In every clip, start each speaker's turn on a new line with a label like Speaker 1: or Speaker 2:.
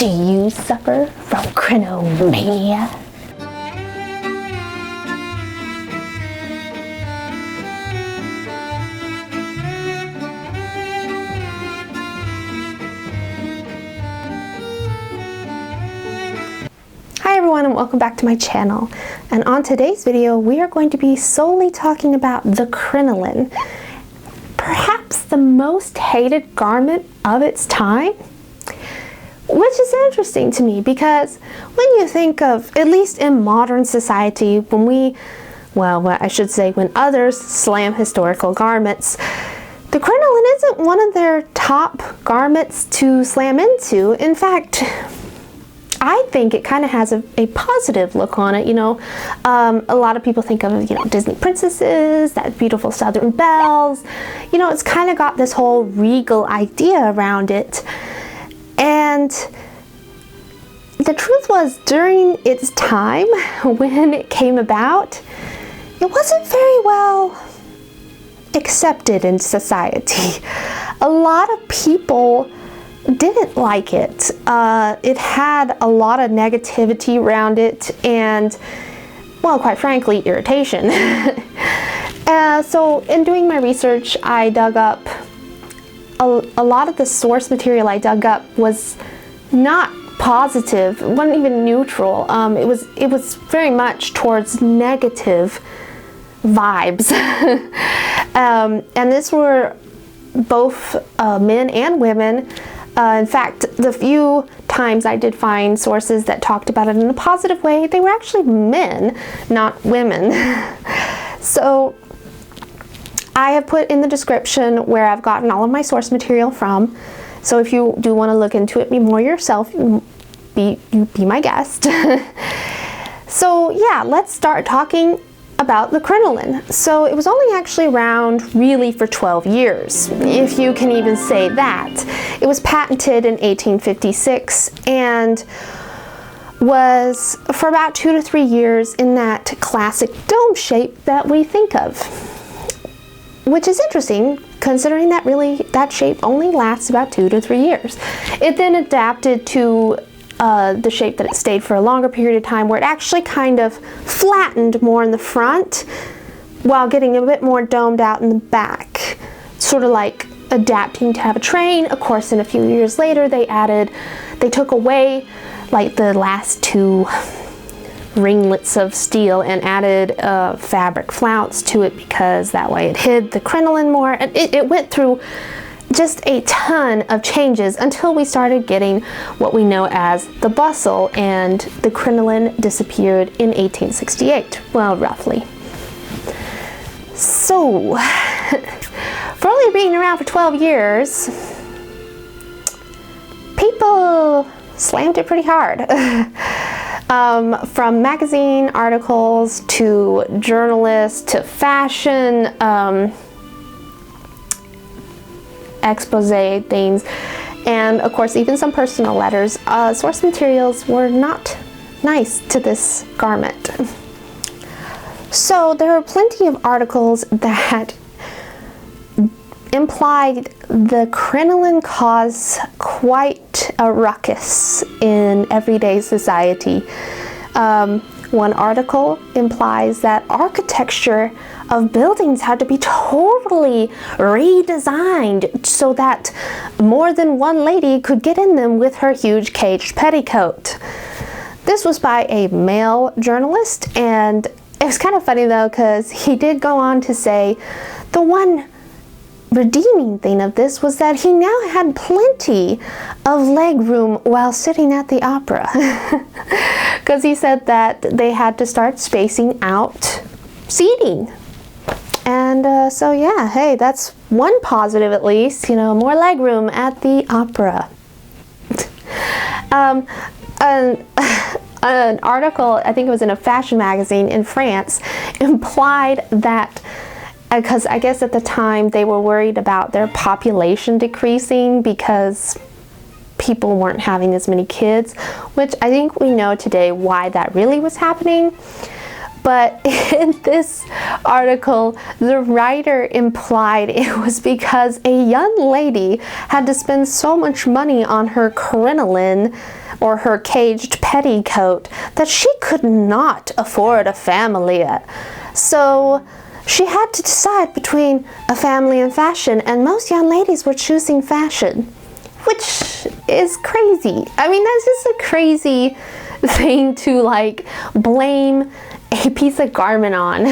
Speaker 1: Do you suffer from Crinomania? Hi everyone, and welcome back to my channel. And on today's video, we are going to be solely talking about the crinoline, perhaps the most hated garment of its time. Which is interesting to me because when you think of, at least in modern society, when others slam historical garments, the crinoline isn't one of their top garments to slam into. In fact, I think it kind of has a positive look on it. A lot of people think of, Disney princesses, that beautiful Southern belles. It's kind of got this whole regal idea around it. And the truth was, during its time, when it came about, it wasn't very well accepted in society. A lot of people didn't like it. It had a lot of negativity around it and, well, quite frankly, irritation. So in doing my research, I dug up a lot of the source material I dug up was not positive, it wasn't even neutral. It was very much towards negative vibes. And this were both men and women. In fact, the few times I did find sources that talked about it in a positive way, they were actually men, not women. So I have put in the description where I've gotten all of my source material from. So if you do want to look into it more yourself, be my guest. So yeah, let's start talking about the crinoline. So it was only actually around really for 12 years, if you can even say that. It was patented in 1856 and was for about 2 to 3 years in that classic dome shape that we think of. Which is interesting, considering that that shape only lasts about 2 to 3 years. It then adapted to the shape that it stayed for a longer period of time, where it actually kind of flattened more in the front while getting a bit more domed out in the back, sort of like adapting to have a train. Of course, in a few years later, they took away like the last 2 ringlets of steel and added fabric flounce to it, because that way it hid the crinoline more. And it went through just a ton of changes until we started getting what we know as the bustle, and the crinoline disappeared in 1868, well, roughly. So for only being around for 12 years, people slammed it pretty hard. From magazine articles to journalists to fashion expose things, and of course even some personal letters. Source materials were not nice to this garment. So there are plenty of articles that implied the crinoline caused quite a ruckus in everyday society. One article implies that architecture of buildings had to be totally redesigned so that more than one lady could get in them with her huge caged petticoat. This was by a male journalist, and it was kind of funny though, because he did go on to say the one redeeming thing of this was that he now had plenty of leg room while sitting at the opera. Because he said that they had to start spacing out seating. And so yeah, hey, that's one positive at least, more leg room at the opera. An article, I think it was in a fashion magazine in France, implied that because I guess at the time they were worried about their population decreasing because people weren't having as many kids, which I think we know today why that really was happening. But in this article, the writer implied it was because a young lady had to spend so much money on her crinoline, or her caged petticoat, that she could not afford a family. So she had to decide between a family and fashion, and most young ladies were choosing fashion, which is crazy. I mean, that's just a crazy thing to like blame a piece of garment on.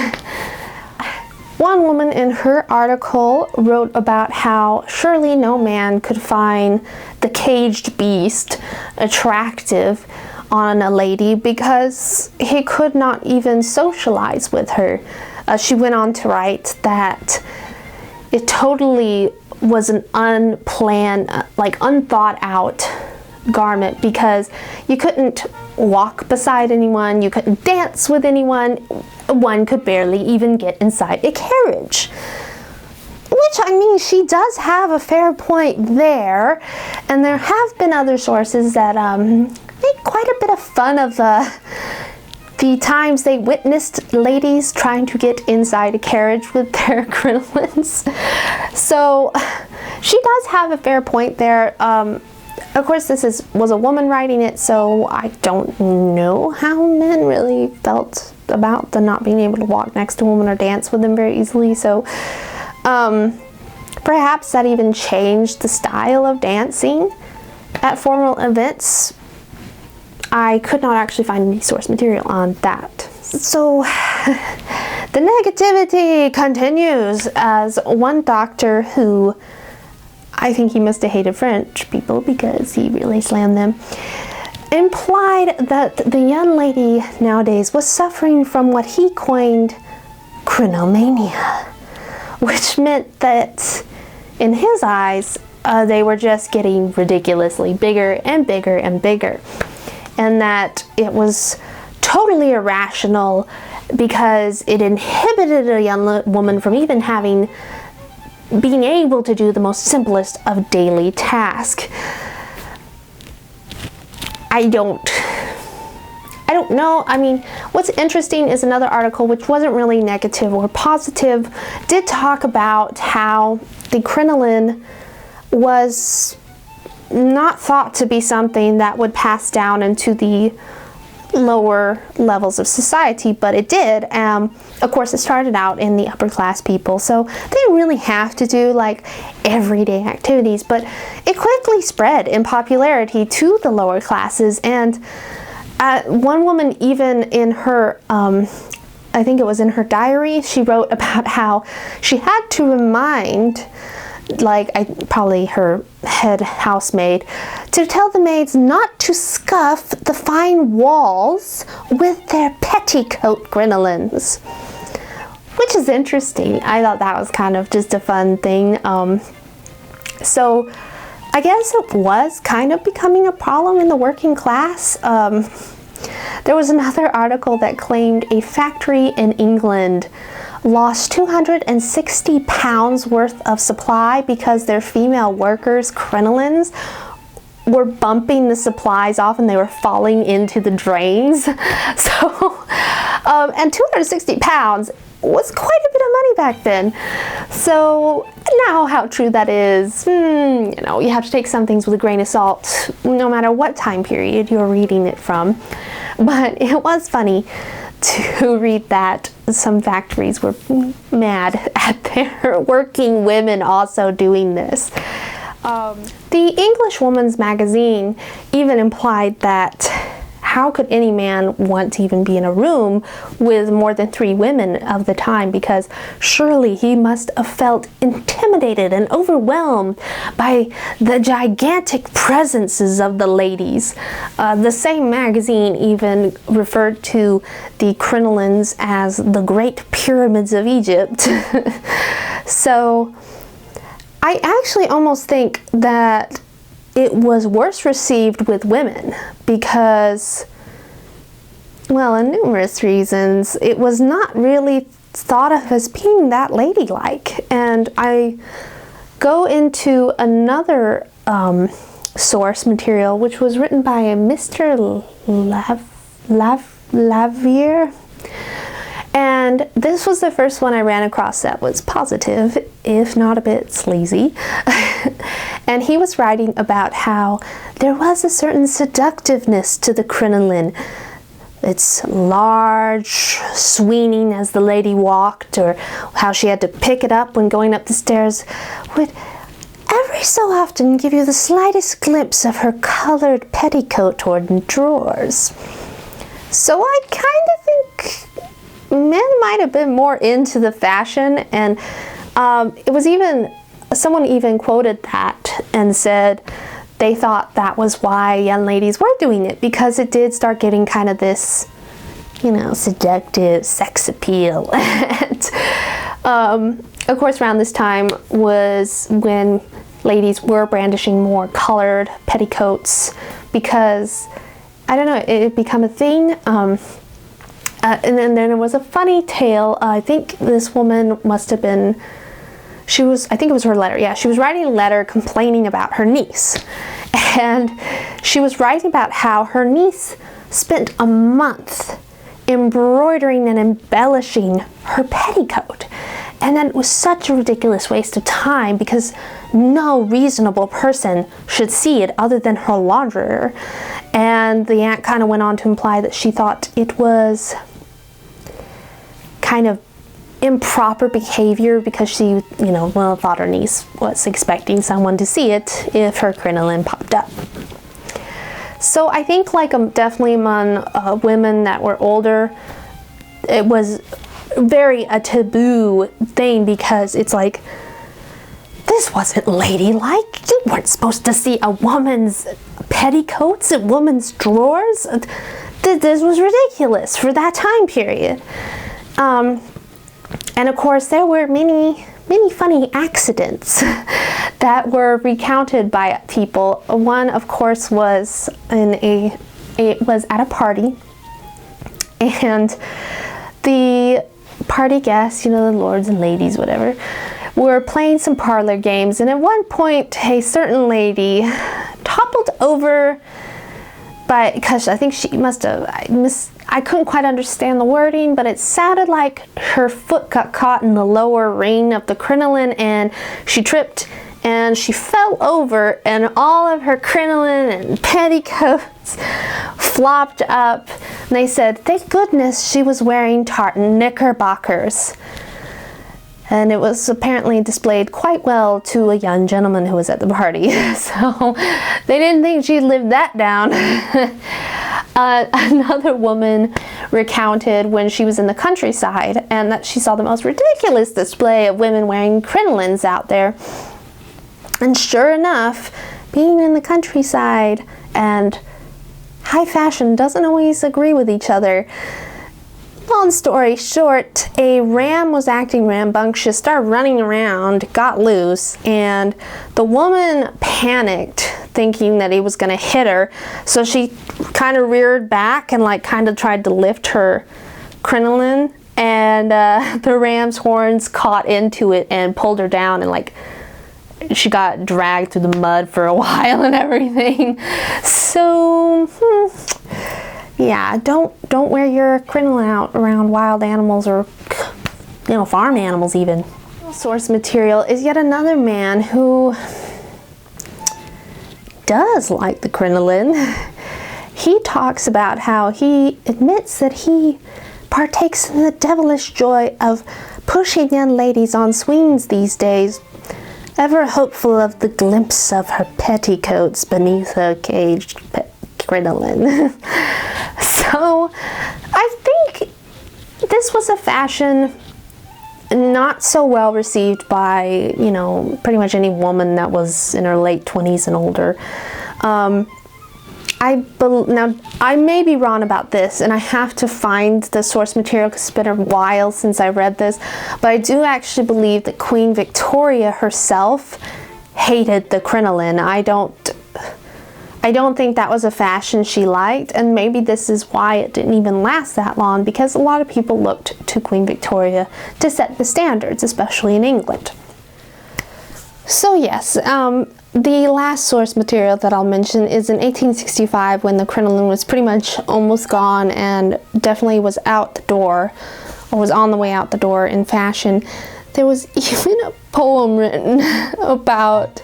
Speaker 1: One woman in her article wrote about how surely no man could find the caged beast attractive on a lady because he could not even socialize with her. She went on to write that it totally was an unplanned, like unthought out garment, because you couldn't walk beside anyone, you couldn't dance with anyone, one could barely even get inside a carriage. Which, I mean, she does have a fair point there, and there have been other sources that make quite a bit of fun of the times they witnessed ladies trying to get inside a carriage with their crinolines. So she does have a fair point there. Of course, this was a woman writing it, so I don't know how men really felt about the not being able to walk next to a woman or dance with them very easily. So perhaps that even changed the style of dancing at formal events. I could not actually find any source material on that. So the negativity continues, as one doctor who, I think he must have hated French people because he really slammed them, implied that the young lady nowadays was suffering from what he coined Crinomania, which meant that in his eyes they were just getting ridiculously bigger and bigger and bigger, and that it was totally irrational because it inhibited a young woman from even being able to do the most simplest of daily tasks. I don't know. I mean, what's interesting is another article, which wasn't really negative or positive, did talk about how the crinoline was not thought to be something that would pass down into the lower levels of society, but it did. Of course, it started out in the upper class people, so they didn't really have to do like everyday activities, but it quickly spread in popularity to the lower classes. And one woman, even in her I think it was in her diary, she wrote about how she had to remind, like probably her head housemaid, to tell the maids not to scuff the fine walls with their petticoat crinolines, which is interesting. I thought that was kind of just a fun thing. So I guess it was kind of becoming a problem in the working class. There was another article that claimed a factory in England lost 260 pounds worth of supply because their female workers' crinolines were bumping the supplies off and they were falling into the drains. So, and 260 pounds was quite a bit of money back then. So now how true that is, you know, you have to take some things with a grain of salt, no matter what time period you're reading it from. But it was funny to read that some factories were mad at their working women also doing this. The English Woman's Magazine even implied that how could any man want to even be in a room with more than 3 women of the time, because surely he must have felt intimidated and overwhelmed by the gigantic presences of the ladies. The same magazine even referred to the crinolines as the Great Pyramids of Egypt. So I actually almost think that it was worse received with women because, well, in numerous reasons, it was not really thought of as being that ladylike. And I go into another source material, which was written by a Mr. Lavier, And this was the first one I ran across that was positive, if not a bit sleazy. And he was writing about how there was a certain seductiveness to the crinoline. Its large swinging as the lady walked, or how she had to pick it up when going up the stairs, would every so often give you the slightest glimpse of her colored petticoat or drawers. So I kind of think men might have been more into the fashion, and it was even, someone even quoted that and said they thought that was why young ladies were doing it, because it did start getting kind of this, you know, seductive sex appeal. And of course around this time was when ladies were brandishing more colored petticoats, because I don't know, it had become a thing. And then there was a funny tale. I think this woman must have been, I think it was her letter. Yeah, she was writing a letter complaining about her niece. And she was writing about how her niece spent a month embroidering and embellishing her petticoat. And then it was such a ridiculous waste of time, because no reasonable person should see it other than her launderer. And the aunt kind of went on to imply that she thought it was kind of improper behavior, because she, you know, well, thought her niece was expecting someone to see it if her crinoline popped up. So I think, like, definitely among women that were older, it was very a taboo thing, because it's like, this wasn't ladylike. You weren't supposed to see a woman's petticoats, a woman's drawers. This was ridiculous for that time period. And of course there were many funny accidents that were recounted by people. One, of course, was was at a party, and the party guests, you know, the lords and ladies, whatever, were playing some parlor games, and at one point a certain lady toppled over because I think she must have, I couldn't quite understand the wording, but it sounded like her foot got caught in the lower ring of the crinoline, and she tripped and she fell over, and all of her crinoline and petticoats flopped up. And they said, thank goodness she was wearing tartan knickerbockers. And it was apparently displayed quite well to a young gentleman who was at the party. So they didn't think she'd lived that down. Another woman recounted when she was in the countryside and that she saw the most ridiculous display of women wearing crinolines out there. And sure enough, being in the countryside and high fashion doesn't always agree with each other. Long story short, a ram was acting rambunctious, started running around, got loose, and the woman panicked, thinking that he was going to hit her. So she kind of reared back and like kind of tried to lift her crinoline, and the ram's horns caught into it and pulled her down, and like she got dragged through the mud for a while and everything. So yeah, don't wear your crinoline out around wild animals, or, you know, farm animals even. Source material is yet another man who does like the crinoline. He talks about how he admits that he partakes in the devilish joy of pushing young ladies on swings these days, ever hopeful of the glimpse of her petticoats beneath her caged crinoline. So I think this was a fashion not so well received by, you know, pretty much any woman that was in her late 20s and older. Now, I may be wrong about this, and I have to find the source material because it's been a while since I read this, but I do actually believe that Queen Victoria herself hated the crinoline. I don't think that was a fashion she liked, and maybe this is why it didn't even last that long, because a lot of people looked to Queen Victoria to set the standards, especially in England. So yes, the last source material that I'll mention is in 1865, when the crinoline was pretty much almost gone and definitely was out the door or was on the way out the door in fashion. There was even a poem written about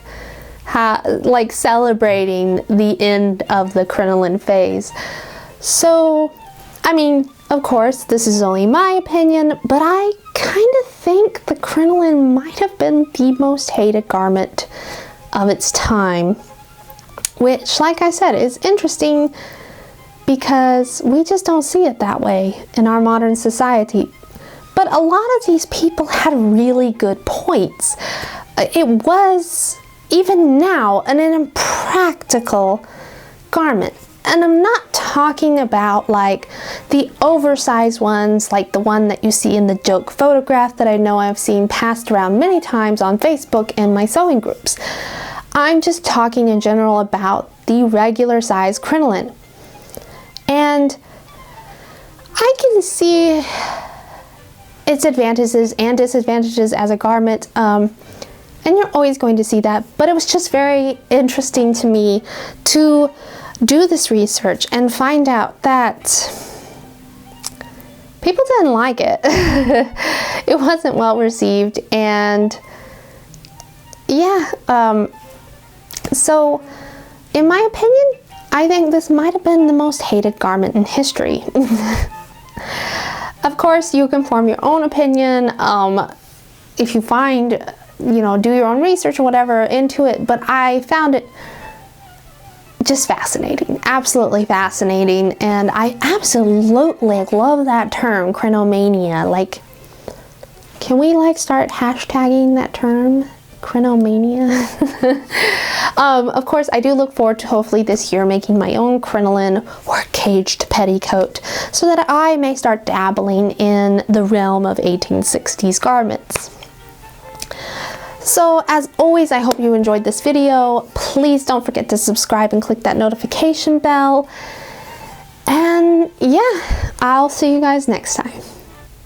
Speaker 1: how, like, celebrating the end of the crinoline phase. So, I mean, of course, this is only my opinion, but I kind of think the crinoline might have been the most hated garment of its time, which, like I said, is interesting because we just don't see it that way in our modern society. But a lot of these people had really good points. It was, even now, an impractical garment. And I'm not talking about like the oversized ones, like the one that you see in the joke photograph that I know I've seen passed around many times on Facebook and my sewing groups. I'm just talking in general about the regular size crinoline. And I can see its advantages and disadvantages as a garment, and you're always going to see that, but it was just very interesting to me to do this research and find out that people didn't like it. It wasn't well received, and yeah, so in my opinion, I think this might have been the most hated garment in history. Of course, you can form your own opinion if you find, you know, do your own research or whatever into it, but I found it just fascinating, absolutely fascinating, and I absolutely love that term, Crinomania. Like, can we like start hashtagging that term, Crinomania? Of course, I do look forward to hopefully this year making my own crinoline or caged petticoat so that I may start dabbling in the realm of 1860s garments. So as always, I hope you enjoyed this video. Please don't forget to subscribe and click that notification bell. And yeah, I'll see you guys next time.